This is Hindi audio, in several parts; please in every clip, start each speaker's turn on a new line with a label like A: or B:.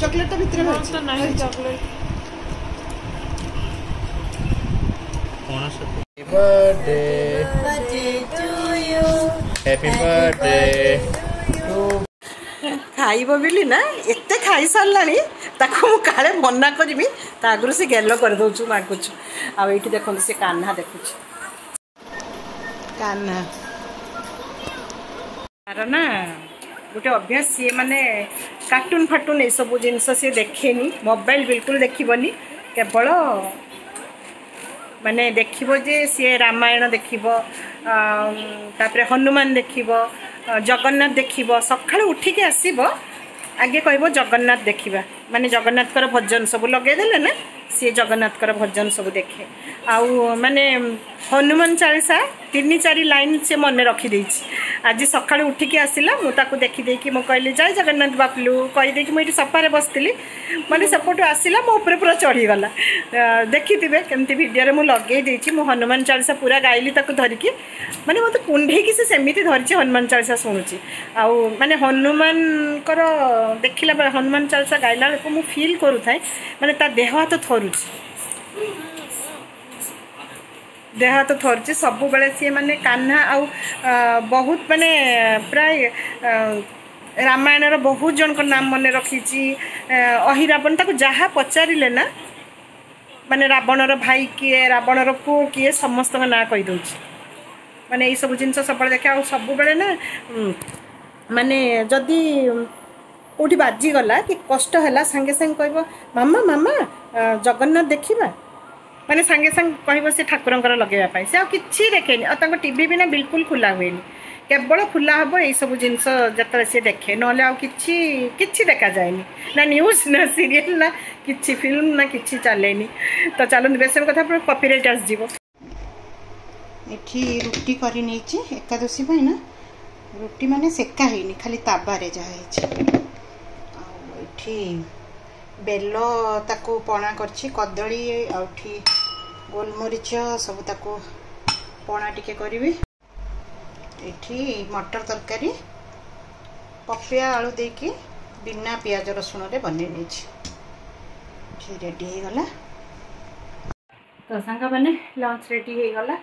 A: चॉकलेट भितर
B: तो नहीं चॉकलेट
A: हैप्पी बर्थडे खाइब बोली ना एते खाई साराणी ताको काले मना करमी आगु से गेल कर दउछु मागुछु आ एठी देखो से कान्हा देखुछु कान्हा तार ना गोटे अभ्यास सी माने कार्टून फाटून ये सब जिनस सी देखेनी मोबाइल बिल्कुल देखिबनी केवल माने देखिबो जे सी रामायण देखिबो तापरे हनुमान देखिबो जगन्नाथ देखिबो सकाळ उठिके आसीबो आगे कहबो जगन्नाथ देखिबा माने जगन्नाथ कर भजन सब लगे देले ना सी जगन्नाथ कर भजन सब देखे आउ माने हनुमान चालीसा 3-4 लाइन से मन रखी देछि आज सकाळ उठिके आसिला मु ताको देखि देकी मु कहली जय जगन्नाथ बापलू कहि देकी मु एठी सफारे बसतिली माने सपोर्ट आसिला मो ऊपर पूरा चढ़ी गला देखिथिबे केमती वीडियो रे मु लगे देछि मु हनुमान चालीसा पूरा गाइली ताको धरिकी माने मते कुंढे की से सेमिति धरिछि हनुमान चालीसा सुनुछि आउ माने हनुमान कर देखिला बेला हनुमान चालीसा गाइला को मु फील करू थाए माने ता देह हाथ थरुछि देह हाथ थरुछि सब बेले सी माने कान्हा आउ बहुत माने प्राय रामायण रो बहुत जन को नाम मन रखीछि अहिरावण ताको जहा पचारिले ना माने रावण रो भाई किए रावण रो पु किए समस्त ना कहि दोछि माने ई सब जिंस सब देखे आ सब बेले ना माने जदी कोठी बाजी गला कि कष्ट हैला संगे संग कहबो मामा मामा जगन्नाथ देखिबा माने संगे संग कहबो से ठाकुरंकर लगेबा पाई से आ किछि देखेनी आ ताको टीवी बिना बिल्कुल खुला होइनी केवल खुला हबो ए सब जिंस जतरे से देखे नले आ किछि किछि देखा जायनी ना न्यूज़ ना सीरियल ना किछि फिल्म ना किछि चलेनी तो चलन बेसन कथा पर कॉपीराइट आस जीवो एठी रुटी करी नेछि एकादशी पई ना रुटी माने सेका हेनी खाली ताबा रे जा हेछि एठी बेलो ताको पणा करछि कदली आउठी गोलमरीच सब ताको पणा टिके करिवि एठी मटर तरकारी पपिया आलू देकी बिना प्याज रसुण रे बने नेछि एठी रेडी हे गला तो संगा माने लंच रेडी हे गला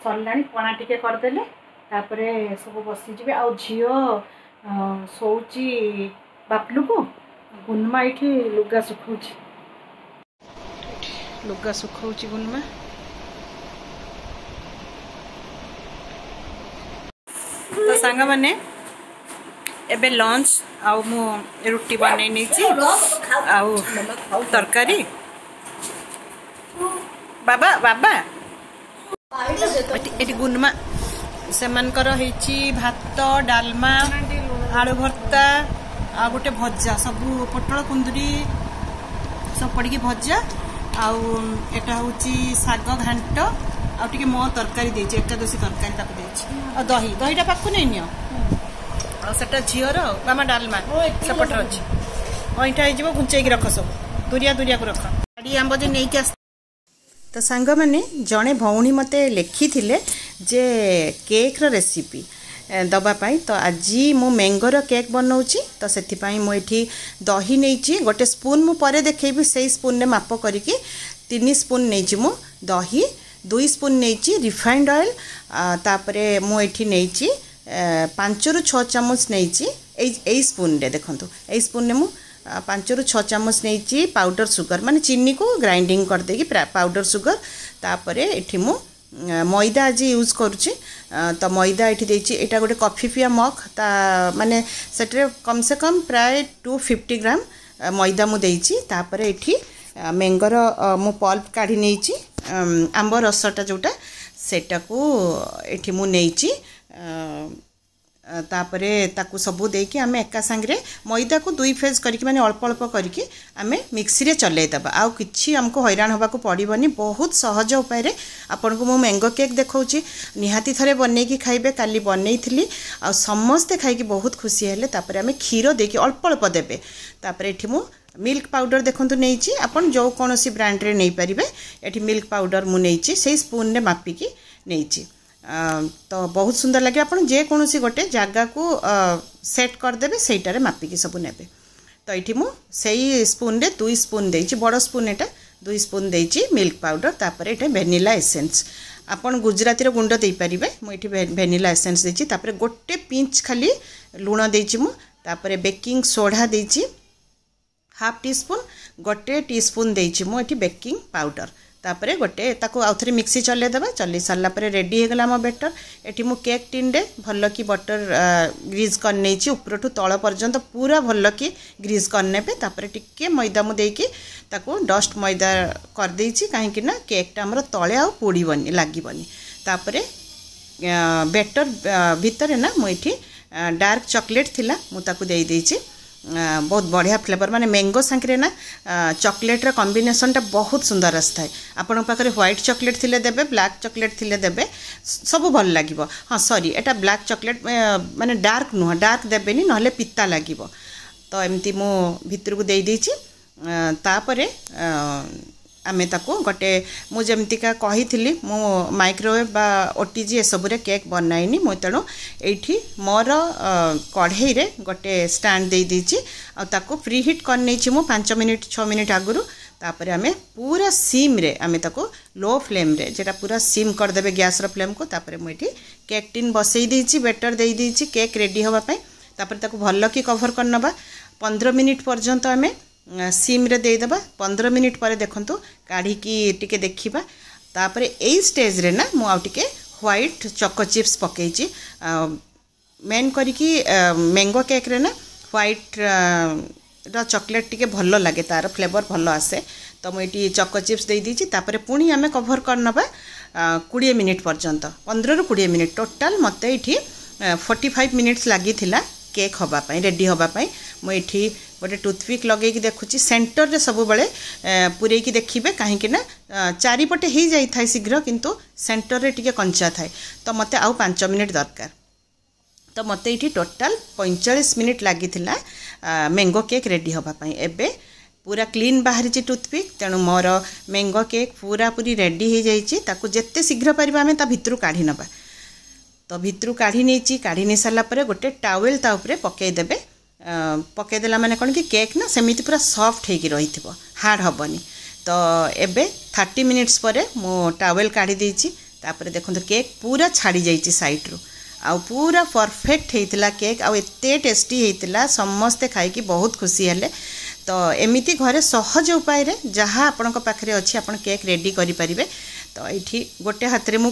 A: सरलानी पणा टिके कर देले तापरे सब बसी जिबे आ झियो सोउची बापलू को गुनमा इठी लुगा सुखौची गुनमा तो सांग माने एबे लंच आउ मु रुटी बनै नेछि आउ तरकारी बाबा बाबा एटी गुनमा सेमानकर हेछि भात डालमा आलू भर्ता आ गोटे भजा सब पटल कुंदरी सब पड़ी भजा आउ एटा होची साग घांट आ टिके मो तरकारी देछि एकादशी तरकारी ताको देछि आ दही दहीटा पाकु नै नियो आ सेटा झियर मामा डालमा सेपटर अछि ओइटा हे जिवो घुंचै की रख सब दुरिया दुरिया को रख गाडी आंबो जे नै के तो सांग माने जणे भौणी मते लेखी थिले जे केक रो रेसिपी दबापाई तो आज मु मैंगोर केक बनाऊँगी तो से मुझे दही नहीं गोटे स्पून मु परे देखेबी से स्पून ने माप करके 3 स्पून नहीं मु दही 2 स्पून नहीं रिफाइंड ऑयल तापरे मुझे नहीं 5 ରୁ 6 चामच नहीं स्पून रे देखंतु ए स्पून ने मु 5 ରୁ 6 चामच नहीं पाउडर सुगर माने चीनी को ग्राइंडिंग कर देगी पाउडर सुगर तापरे एठी मु मैदा आज यूज करुच्ची तो मैदा ये देती यहाँ गोटे कॉफी पिया मग ता माने सेटरे कम से कम प्राय 250 ग्राम मैदा मु देइची तापरे एठी मैंगोर मु पल्प काढ़ी नेइची आंब रसटा जोटा सेटा को एठी मु नेइची तापरे ताकू सबू देकी आमे एका संगरे मैदा को 2 फेज करके माने अल्प अल्प करके आमे मिक्सी रे चलै दबा आउ किछि हमको हैरान होबा को पड़िबनी बहुत सहज उपाय रे आपन को मु मैंगो केक देखौची निहाती थरे बनै की खाइबे काली बनैथिली आ समस्त खाइ की बहुत खुशी हेले तापरे आमे खीरो देकी अल्प अल्प देबे तापरे एठी मु मिल्क पाउडर देखंतु नेइची आपन जो कोनोसी ब्रांड रे नै परिबे एठी मिल्क पाउडर मु नेइची से स्पून ने मापी की नेइची तो बहुत सुंदर लगे आपन जे कोनोसी गोटे जगह को सेट कर देबे सेटारे मापी की सब नेबे तो ये मुझे स्पून रे 2 स्पून देइछि बड़ स्पून एटा 2 स्पून देइछि मिल्क पाउडर तापर एटा वेनिला एसेंस आपण गुजराती रो गुंड दे पारिबे मुझे वेनिला एसेंस देइछि तापर गोटे पिंच खाली लूण देइछि मु तापर बेकिंग सोडा देइछि हाफ टी स्पून गोटे टीस्पून देइछि मु एठी बेकिंग पाउडर तापर गोटे ताको आउथरे मिक्सी चले देबा चली सारला परे रेडी हे गला मो बैटर एठी मु केक टिन रे भल्लो की बटर ग्रीज कर नेछि ऊपर टू तळ पर्यंत पूरा भल्लो की ग्रीज कर नेबे तापर टिके मैदा मु देकी ताको डस्ट मैदा कर देछि काहे कि ना केक टा हमर तळे आ पोड़ीबनी लागिबनी तापर बैटर भितर ना मु एठी डार्क चॉकलेट थिला मु ताको देई देछि बहुत बढ़िया फ्लेवर माने मैंगो सांकरे ना चॉकलेट रा कॉम्बिनेशन टा बहुत सुंदर आसता है आपण पाखरे व्हाइट चॉकलेट थिले देबे ब्लैक चॉकलेट थिले देबे सब भल लागिवो हाँ सॉरी एटा ब्लैक चॉकलेट माने डार्क नुह डार्क देबेनी नहले पित्ता लागिवो तो एमती मो भितर को देई देछि तापरे आमे ताको गोटे मु जेमतिका कही मो माइक्रोवेव बा ओटीजी ए सबुरे केक बनाइनी मो तेणु एठी मोर कढ़ई रे गोटे स्टैंड दे दीची आ ताको प्री हीट कर नेछि मु 5 मिनिट 6 मिनिट आगुरु तापरे आमे पूरा सिम रे आमे ताको लो फ्लेम रे जेटा पूरा सिम कर देबे गैस रो फ्लेम को तापरे मु एठी केक टिन बसई देछि बैटर दे देछि केक रेडी होबा पय तापरे ताको भल्लो की कवर करनबा 15 मिनिट पर्यंत आमे सिम रे दे देबा 15 मिनिट पर देखंतु काढ़ी की टिके देखिबा तापरे एई स्टेज रे ना मु आ टिके व्हाइट चोको चिप्स पकेछि मेन करी की मैंगो केक रे ना व्हाइट रा चॉकलेट टिके भल्लो लागे तार फ्लेवर भल्लो आसे तो मु एटी चोको चिप्स दे दीछि तापरे पुणी आमे कवर करनबा 20 मिनिट पर्यंत 15 रु 20 मिनिट टोटल मते एठी 45 मिनिट्स लागि थिला केक होबा पई रेडी होबा पई मु एठी गोटे टूथपिक लगे कि देखुची सेंटर रे सब बळे पुरे की देखिबे काहे कि ना चारिपटे ही जाई थाई शीघ्र किंतु सेंटर रे टिके कंचा थाई तो मते आउ 5 मिनिट दरकार तो मते इठी टोटल 45 मिनिट लागि थिला मैंगो केक रेडी होबा पई एबे पूरा क्लीन बाहरी ची टूथपिक तेणु मोर मैंगो केक पूरा पूरी रेडी हो जाइए ताकू जिते शीघ्र पारिबा आमे ता भितरु काढी नबा तो भितरु काढी नेची काढी नै साला परे गोटे टावेल ता ऊपर पकई देबे पकई देला माने कोन कि केक ना सेमिति पूरा सॉफ्ट हेकी रहिथिबो हार्ड हबनी तो एबे 30 मिनिट्स परे मो टावेल काढी देची तापरे देखंत केक पूरा छाड़ी जाइची साइड रो आ पूरा परफेक्ट हेतिला केक आ एते टेस्टी हेतिला समस्ते खाई की बहुत खुशी हेले तो एमिति घरे सहज उपाय रे जहाँ आपनक पाखरे अछि आपन केक रेडी करि परिबे तो एठी गोटे हाथ रे मु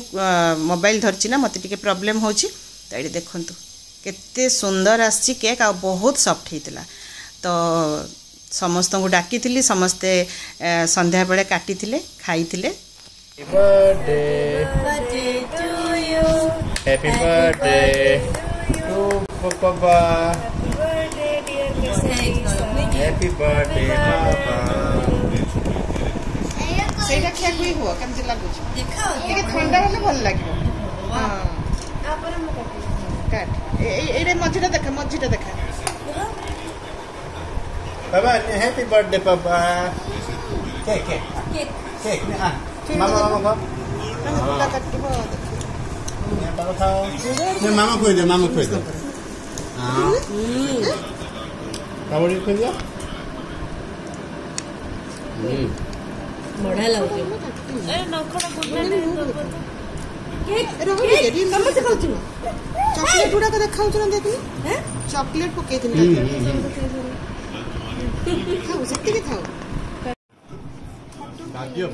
A: मोबाइल धरछि ना मते टिके प्रॉब्लम होछि तो एठी देखंतु केते सुंदर आछि केक आ बहुत सॉफ्ट हेतिला तो समस्त को डाकी थिली समस्ते संध्या बेले काटी थिले खाई थिले
B: Happy birthday to Papa. Happy birthday, Papa.
A: सेटा खेल हुई हो केमति लागु छ देखाओ ଟିକେ ଥଣ୍ଡା ହେଲେ ଭଲ ଲାଗିବ हां तापर हम काट एरे मझिटा देखा
B: Papa, happy birthday, Papa. Cake. Mama.
A: ला काटबो
B: Papa खाओ नहीं मामा खोई दे हाँ कावड़ी खोई दिया
C: बड़ा लागे ए नखड़ा गुडा केक रोके कम से खाउछु
A: चॉकलेट गुडा का देखाउछु ना देखि हैं चॉकलेट पके दिन खाओ सकते के खाओ
B: बाजियो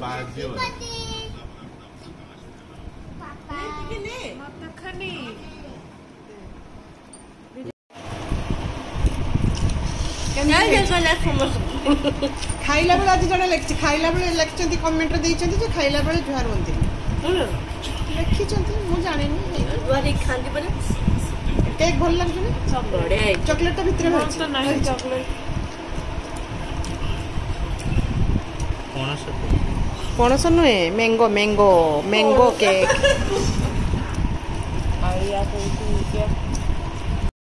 A: खाइला बेला आज जड़े लेखि खाइला बेले लेखिचंती कमेंट रे देइचंती जे खाइला बेले जुहार होंती लेखिचंती मु जाने नहीं
C: जुहार खांदी परे
A: केक भल लागछ ने
C: सब बढ़िया
A: चॉकलेट तो भीतर है
C: तो नहीं चॉकलेट
A: पणस नुहे मैंगो केक
C: आया तो